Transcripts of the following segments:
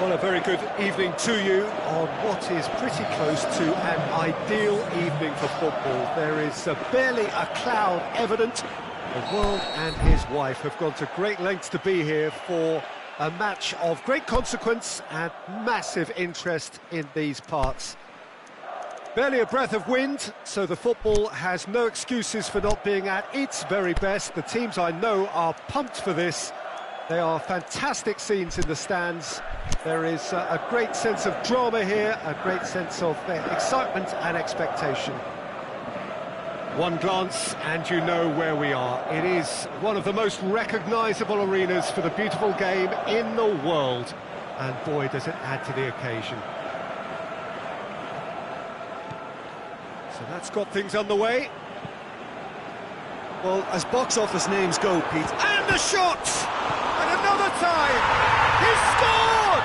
Well, a very good evening to you on what is pretty close to an ideal evening for football. There is barely a cloud evident. The world and his wife have gone to great lengths to be here for a match of great consequence and massive interest in these parts. Barely a breath of wind, so the football has no excuses for not being at its very best. The teams I know are pumped for this. They are fantastic scenes in the stands. There is a great sense of drama here, a great sense of excitement and expectation. One glance and you know where we are. It is one of the most recognisable arenas for the beautiful game in the world. And boy, does it add to the occasion. So that's got things underway. Well, as box office names go, Pete. And the shot! And another time! He's scored!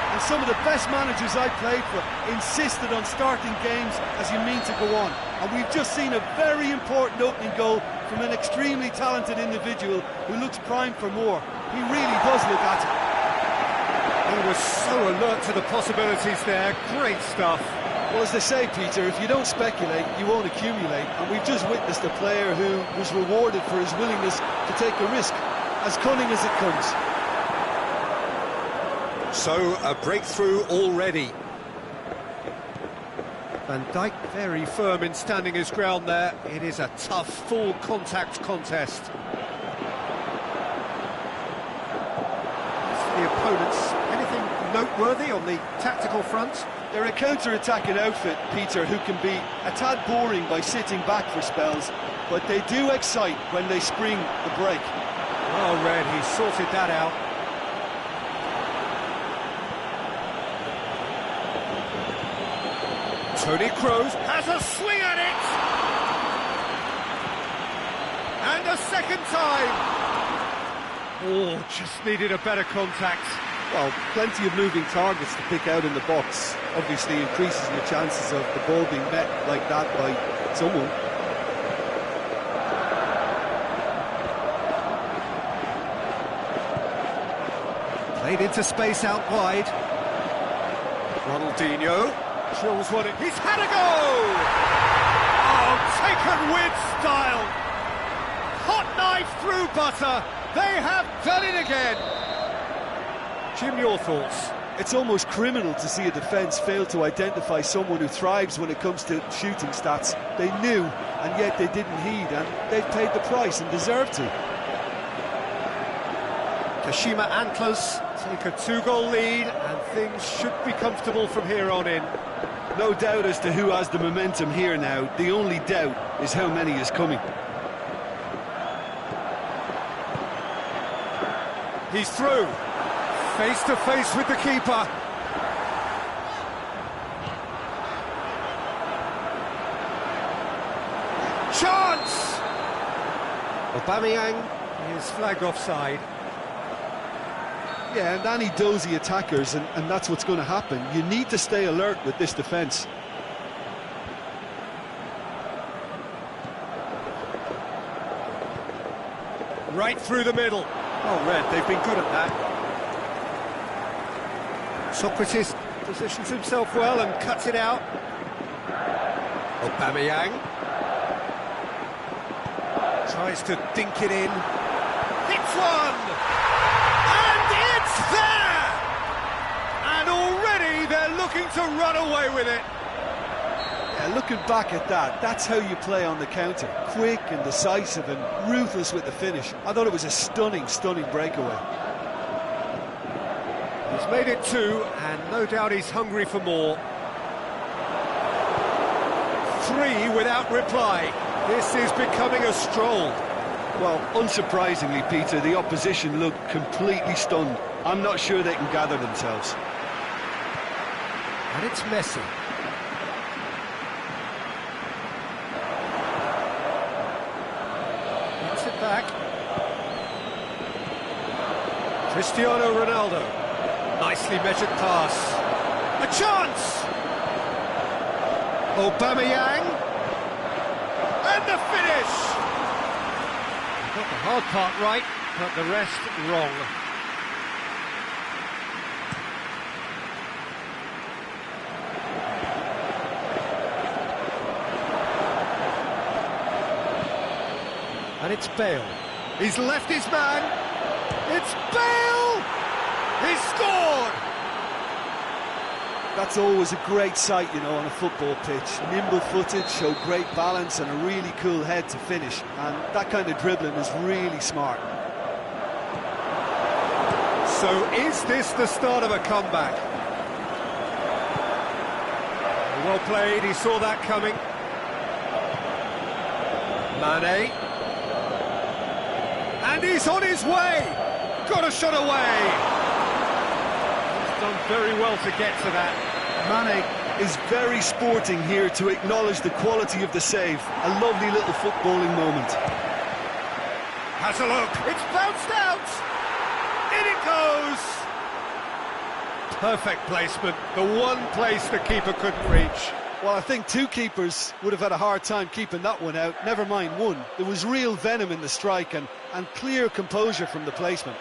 And some of the best managers I played for insisted on starting games as you mean to go on. And we've just seen a very important opening goal from an extremely talented individual who looks primed for more. He really does look at it. He was so alert to the possibilities there. Great stuff. Well, as they say, Peter, if you don't speculate, you won't accumulate. And we've just witnessed a player who was rewarded for his willingness to take a risk, as cunning as it comes. So, a breakthrough already. Van Dijk very firm in standing his ground there. It is a tough, full-contact contest. As for the opponents, anything noteworthy on the tactical front? They're a counter-attacking outfit, Peter, who can be a tad boring by sitting back for spells, but they do excite when they spring the break. Well read, he sorted that out. Tony Kroos has a swing at it! And a second time! Oh, just needed a better contact. Well, plenty of moving targets to pick out in the box. Obviously increases your chances of the ball being met like that by someone. Played into space out wide. Ronaldinho drills one in. He's had a go! Oh, taken with style! Hot knife through butter. They have done it again. Jim, your thoughts? It's almost criminal to see a defence fail to identify someone who thrives when it comes to shooting stats. They knew, and yet they didn't heed, and they've paid the price and deserve to. Kashima Antlers take a 2-goal lead, and things should be comfortable from here on in. No doubt as to who has the momentum here now. The only doubt is how many is coming. He's through. Face to face with the keeper. Chance! Aubameyang is flagged offside. Yeah, and any dozy attackers, and that's what's going to happen. You need to stay alert with this defence. Right through the middle. Oh, Red, they've been good at that. Socrates positions himself well and cuts it out. Aubameyang tries to dink it in. Hits one! And it's there! And already they're looking to run away with it. Yeah, looking back at that, that's how you play on the counter. Quick and decisive and ruthless with the finish. I thought it was a stunning, stunning breakaway. He's made it 2, and no doubt he's hungry for more. 3 without reply. This is becoming a stroll. Well, unsurprisingly, Peter, the opposition look completely stunned. I'm not sure they can gather themselves. And it's Messi. Gets it back. Cristiano Ronaldo. Nicely measured pass. A chance! Aubameyang. And the finish! Got the hard part right, but the rest wrong. And it's Bale. He's left his man. It's Bale! He's scored! That's always a great sight, you know, on a football pitch. Nimble-footed, showed great balance and a really cool head to finish. And that kind of dribbling is really smart. So is this the start of a comeback? Well played, he saw that coming. Mane. And he's on his way! Got a shot away! He's done very well to get to that. Mane is very sporting here to acknowledge the quality of the save. A lovely little footballing moment. Has a look, it's bounced out! In it goes! Perfect placement, the one place the keeper couldn't reach. Well, I think two keepers would have had a hard time keeping that one out, never mind one. There was real venom in the strike and clear composure from the placement.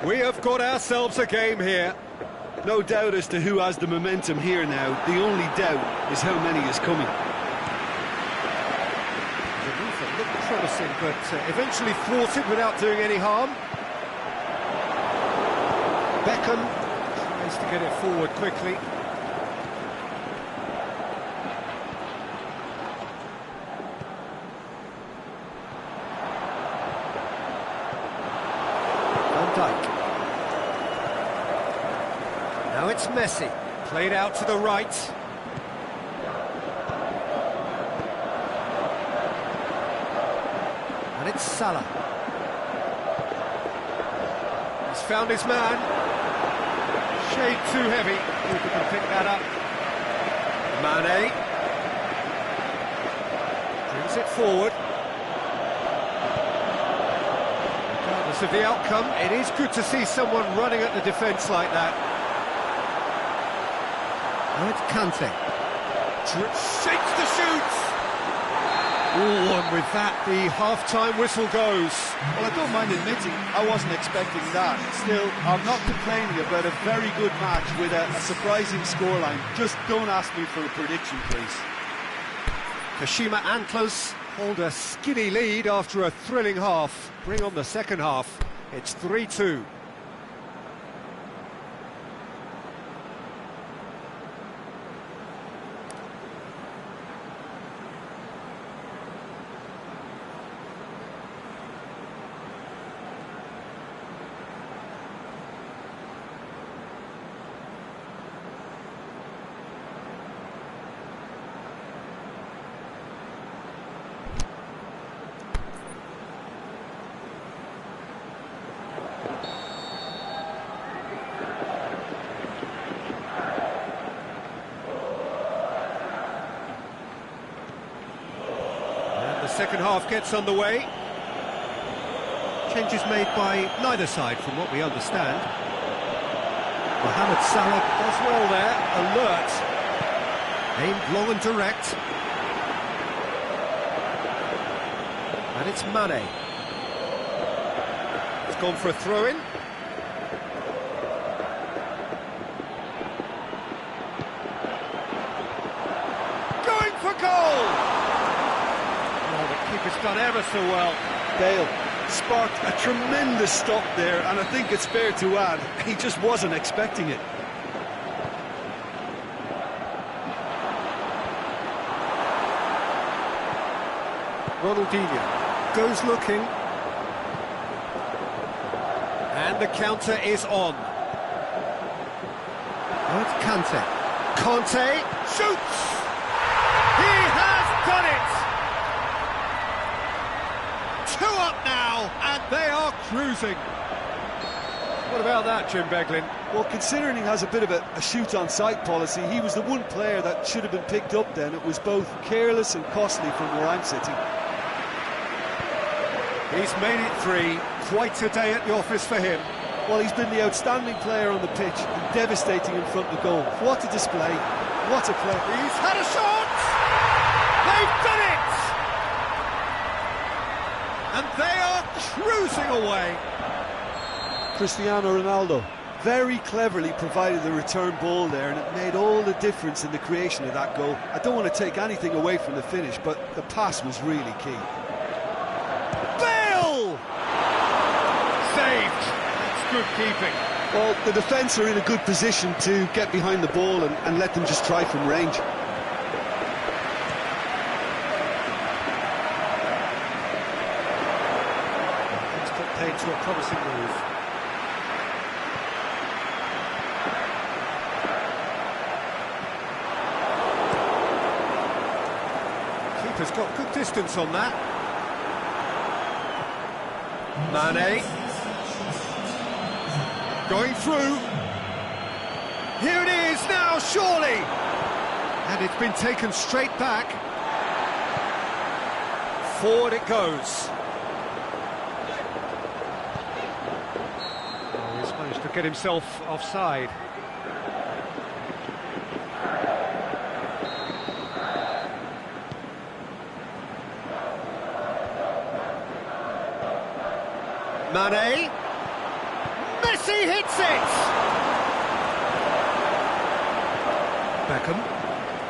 We have got ourselves a game here. No doubt as to who has the momentum here now. The only doubt is how many is coming. The movement looked promising, but eventually thwarted without doing any harm. Beckham tries to get it forward quickly. Van Dijk. Now it's Messi, played out to the right. And it's Salah. He's found his man. Shade too heavy. Keeper can pick that up. Mane. Brings it forward. Regardless of the outcome, it is good to see someone running at the defence like that. Now it's Kante. Shakes the shoots! Oh, and with that, the half-time whistle goes. Well, I don't mind admitting, I wasn't expecting that. Still, I'm not complaining about a very good match with a surprising scoreline. Just don't ask me for a prediction, please. Kashima Antlers hold a skinny lead after a thrilling half. Bring on the second half. It's 3-2. Second half gets underway. Changes made by neither side from what we understand. Mohamed Salah does well there, alert. Aimed long and direct. And it's Mane. It's gone for a throw-in. for goal! Oh, the keeper's done ever so well. Bale sparked a tremendous stop there, and I think it's fair to add, he just wasn't expecting it. Ronaldinho goes looking. And the counter is on. Oh, it's Kante. Conte shoots! He has done it! 2 up now, and they are cruising. What about that, Jim Beglin? Well, considering he has a bit of a shoot-on-sight policy, he was the one player that should have been picked up then. It was both careless and costly from where I'm sitting. He's made it 3. Quite a day at the office for him. Well, he's been the outstanding player on the pitch and devastating in front of goal. What a display. What a play. He's had a shot! They've done it! And they are cruising away. Cristiano Ronaldo very cleverly provided the return ball there, and it made all the difference in the creation of that goal. I don't want to take anything away from the finish, but the pass was really key. Bale! Saved. That's good keeping. Well, the defence are in a good position to get behind the ball and let them just try from range. Let's put paid to a promising move. Keeper's got good distance on that. Mane. Going through. Here it is now, surely! And it's been taken straight back. Forward it goes. Oh, he's managed to get himself offside. Mane. Messi hits it! Beckham.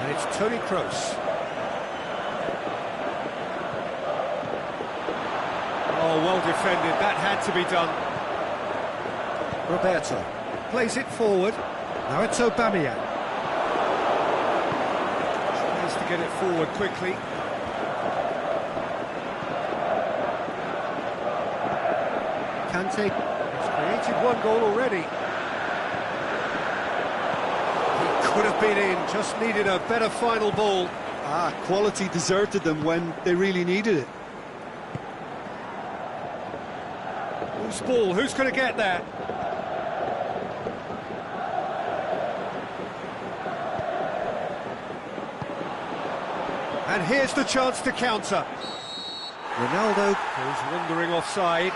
And it's Toni Kroos. Oh, well defended. That had to be done. Roberto plays it forward. Now it's Aubameyang. Tries to get it forward quickly. Kante has created 1 goal already. He could have been in, just needed a better final ball. Quality deserted them when they really needed it. Whose ball? Who's going to get that? And here's the chance to counter. Ronaldo goes wandering offside.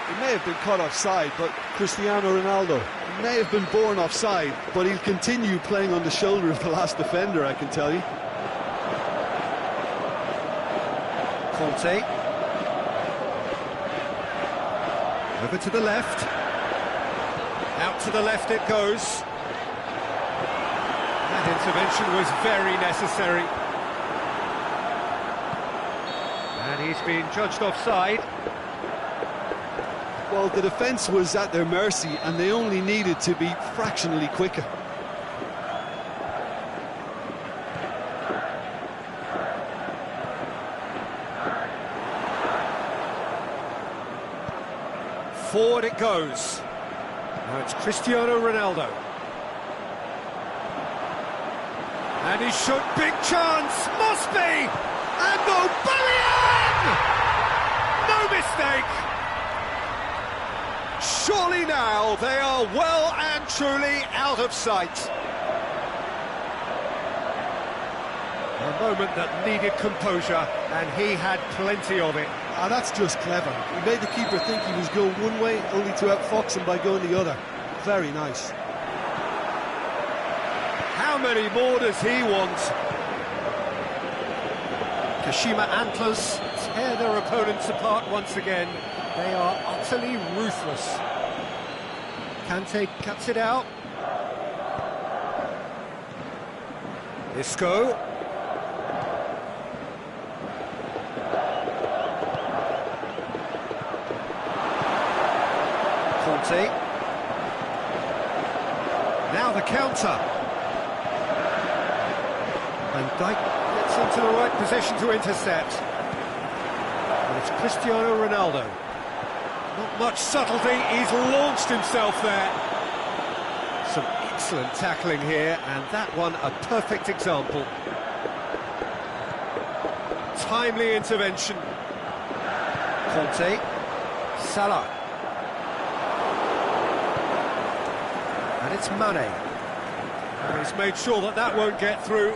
He may have been caught offside, but Cristiano Ronaldo may have been born offside, but he'll continue playing on the shoulder of the last defender, I can tell you. Conte. Over to the left. Out to the left it goes. That intervention was very necessary. And he's been judged offside. Well, the defence was at their mercy, and they only needed to be fractionally quicker. Forward it goes. Now it's Cristiano Ronaldo. And he shot, big chance, must be! And Aubameyang! No mistake! Surely now they are well and truly out of sight. A moment that needed composure, and he had plenty of it. That's just clever. He made the keeper think he was going one way, only to outfox him by going the other. Very nice. How many more does he want? Kashima Antlers tear their opponents apart once again. They are utterly ruthless. Kante cuts it out. Isco. Conte. Now the counter. And Dijk gets into the right position to intercept. And it's Cristiano Ronaldo. Not much subtlety, he's launched himself there. Some excellent tackling here, and that one a perfect example. Timely intervention. Conte. Salah. And it's Mane. And he's made sure that that won't get through.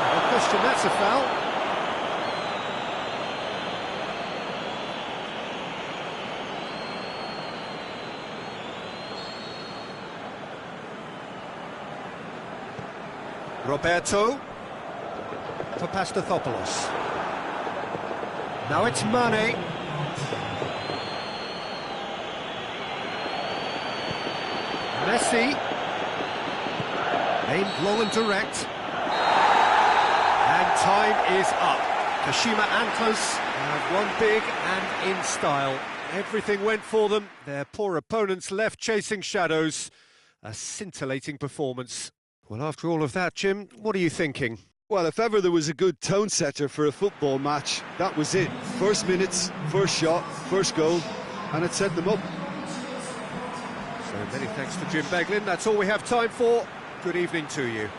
No question, that's a foul. Roberto for Pastathopoulos. Now it's Mane. Messi. Aimed low and direct. And time is up. Kashima Antlers have won big and in style. Everything went for them. Their poor opponents left chasing shadows. A scintillating performance. Well, after all of that, Jim, what are you thinking? Well, if ever there was a good tone setter for a football match, that was it. First minutes, first shot, first goal, and it set them up. So many thanks to Jim Beglin. That's all we have time for. Good evening to you.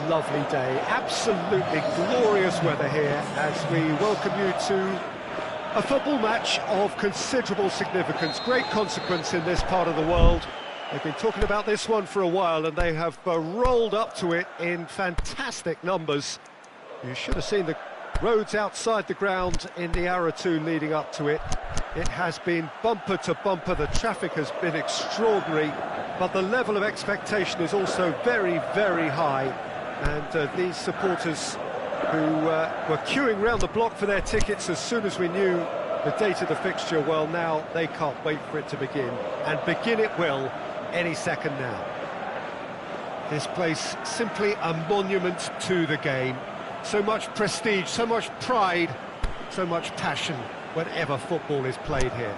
lovely day, absolutely glorious weather here as we welcome you to a football match of considerable significance, great consequence in this part of the world. They've been talking about this one for a while and they have rolled up to it in fantastic numbers. You should have seen the roads outside the ground in the hour or two leading up to it. It has been bumper to bumper, the traffic has been extraordinary, but the level of expectation is also very, very high. And these supporters who were queuing round the block for their tickets as soon as we knew the date of the fixture, well, now they can't wait for it to begin. And begin it will any second now. This place simply a monument to the game. So much prestige, so much pride, so much passion whenever football is played here.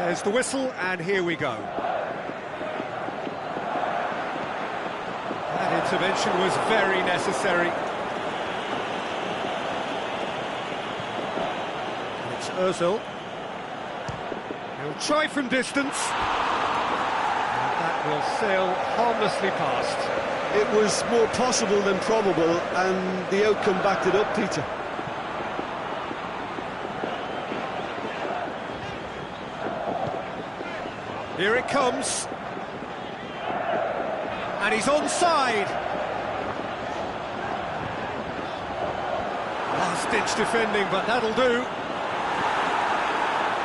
There's the whistle, and here we go. That intervention was very necessary. It's Ozil. He'll try from distance. And that will sail harmlessly past. It was more possible than probable, and the outcome backed it up, Peter. Here it comes. And he's onside. Last-ditch defending, but that'll do.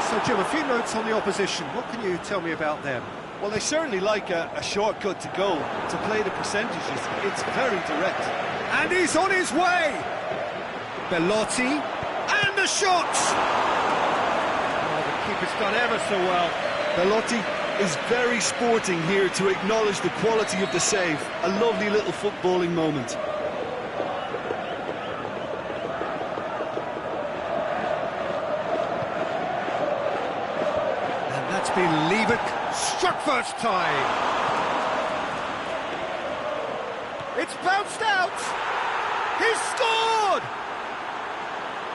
So, Jim, a few notes on the opposition. What can you tell me about them? Well, they certainly like a shortcut to goal, to play the percentages. It's very direct. And he's on his way! Belotti, and the shot! Oh, the keeper's done ever so well. Belotti is very sporting here to acknowledge the quality of the save. A lovely little footballing moment. And that's been Liebert, struck first time. It's bounced out! He's scored!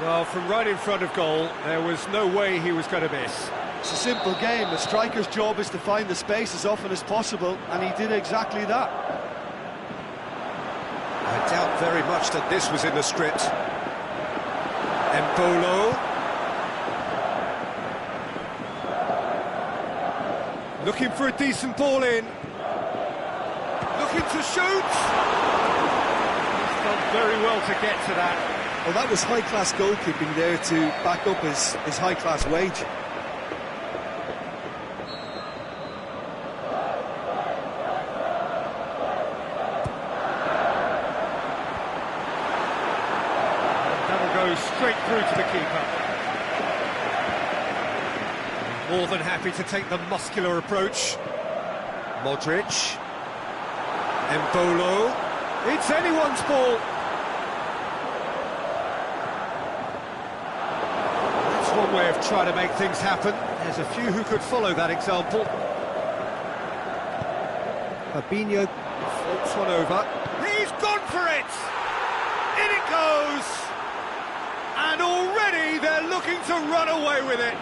Well, from right in front of goal, there was no way he was going to miss. It's a simple game. A striker's job is to find the space as often as possible, and he did exactly that. I doubt very much that this was in the script. Embolo. Looking for a decent ball in. Looking to shoot. He's done very well to get to that. Well, that was high-class goalkeeping there to back up his high-class wage. Straight through to the keeper. More than happy to take the muscular approach. Modric. Embolo. It's anyone's ball. That's one way of trying to make things happen. There's a few who could follow that example. Fabinho floats one over. He's gone for it! In it goes! And already they're looking to run away with it.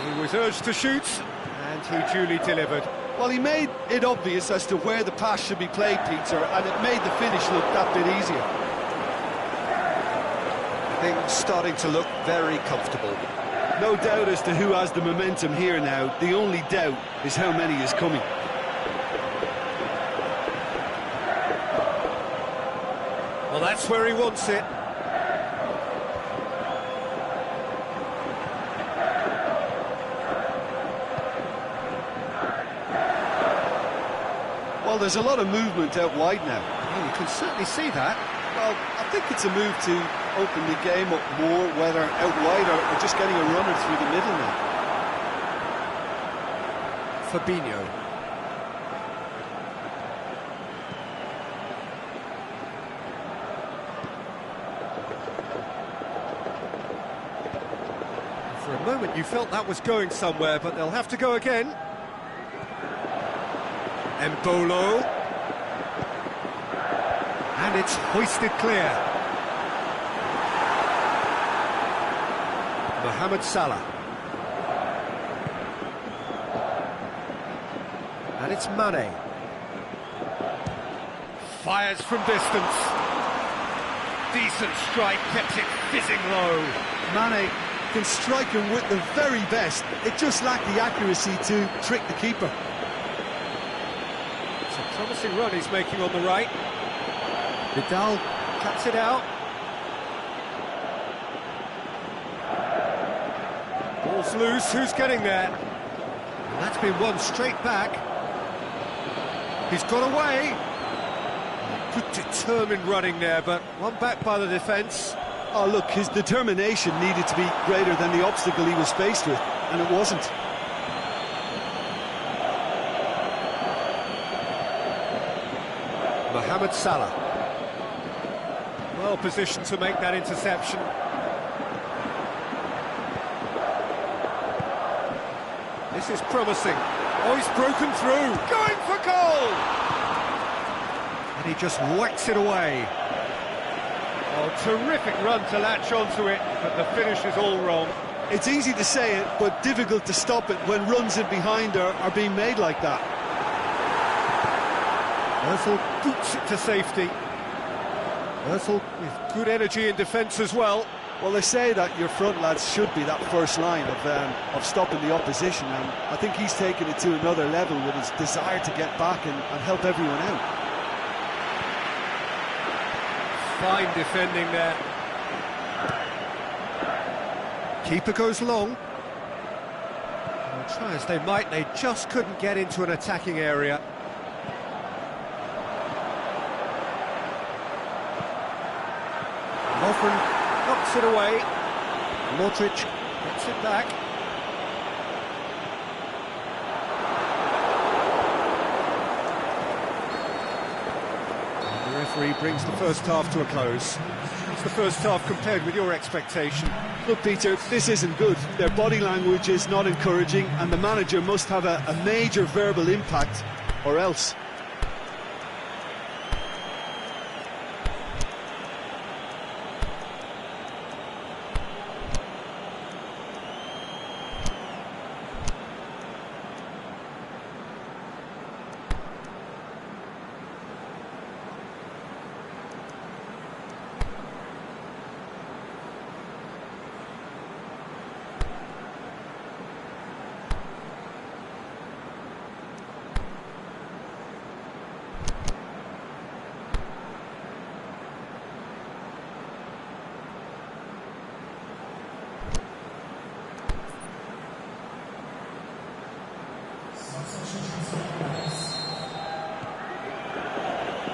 He was urged to shoot, and he duly delivered. Well, he made it obvious as to where the pass should be played, Peter, and it made the finish look that bit easier. Things starting to look very comfortable. No doubt as to who has the momentum here now. The only doubt is how many is coming. Well, that's where he wants it. Well, there's a lot of movement out wide now. Well, you can certainly see that. Well, I think it's a move to open the game up more, whether out wide or just getting a runner through the middle now. Fabinho. For a moment you felt that was going somewhere, but they'll have to go again. Embolo. And it's hoisted clear. Mohamed Salah. And it's Mane. Fires from distance. Decent strike, kept it fizzing low. Mane can strike him with the very best. It just lacked the accuracy to trick the keeper. It's a promising run he's making on the right. Vidal cuts it out. Ball's loose, who's getting there? And that's been won straight back. He's got away. Good determined running there, but one back by the defence. Oh, look, his determination needed to be greater than the obstacle he was faced with, and it wasn't. Mohamed Salah. Well positioned to make that interception. This is promising. Oh, he's broken through. Going for goal! And he just whacks it away. Oh, terrific run to latch onto it, but the finish is all wrong. It's easy to say it, but difficult to stop it when runs in behind are being made like that. Ozil boots it to safety. Ozil with good energy in defence as well. Well, they say that your front lads should be that first line of stopping the opposition, and I think he's taken it to another level with his desire to get back and help everyone out. Fine defending there. Keeper goes long. Well, try as they might, they just couldn't get into an attacking area. Lovren knocks it away. Modric gets it back. And the referee brings the first half to a close. It's the first half compared with your expectation. Look, Peter, this isn't good. Their body language is not encouraging, and the manager must have a major verbal impact, or else.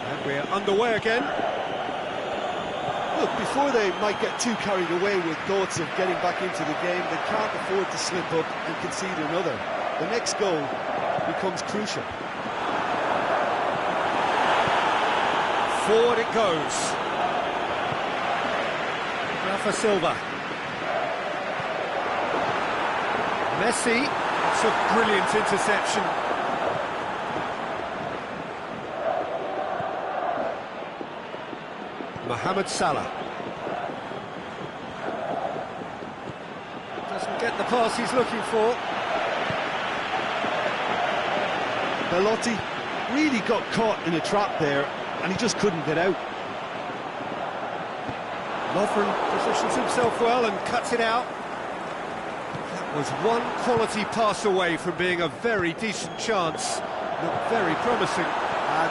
And we're underway again. Look, before they might get too carried away with thoughts of getting back into the game, they can't afford to slip up and concede another. The next goal becomes crucial. Forward it goes. Rafa Silva. Messi, it's a brilliant interception. Mohamed Salah. Doesn't get the pass he's looking for. Belotti really got caught in a trap there, and he just couldn't get out. Lovren positions himself well and cuts it out. That was one quality pass away from being a very decent chance. Looked very promising.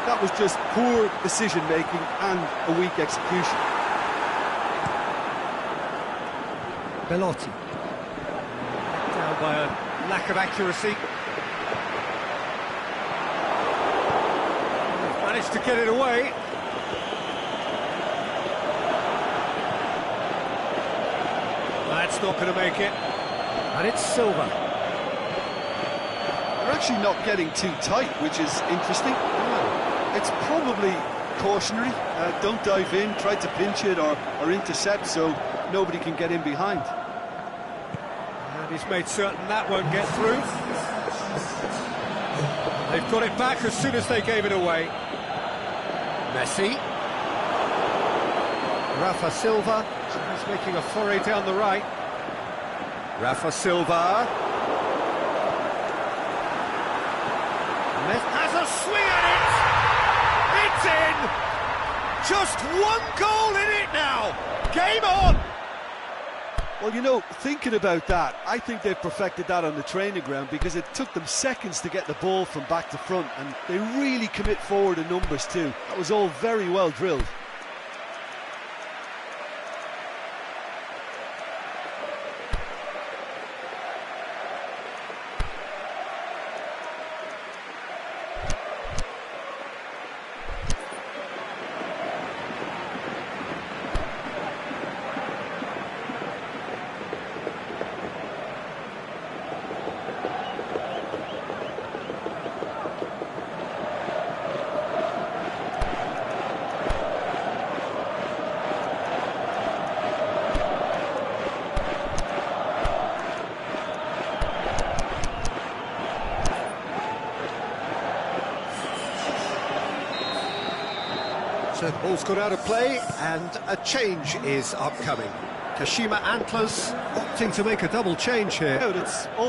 That was just poor decision-making and a weak execution. Belotti. Down by a lack of accuracy. Managed to get it away. That's not going to make it. And it's Silva. They're actually not getting too tight, which is interesting. It's probably cautionary. Don't dive in, try to pinch it or intercept so nobody can get in behind. And he's made certain that won't get through. They've got it back as soon as they gave it away. Messi. Rafa Silva, he's making a foray down the right. Rafa Silva. Has a swing at it! It's in! Just one goal in it now! Game on! Well, you know, thinking about that, I think they've perfected that on the training ground, because it took them seconds to get the ball from back to front, and they really commit forward in numbers too. That was all very well drilled. So the ball's gone out of play, and a change is upcoming. Kashima Antlers opting to make a double change here. It's all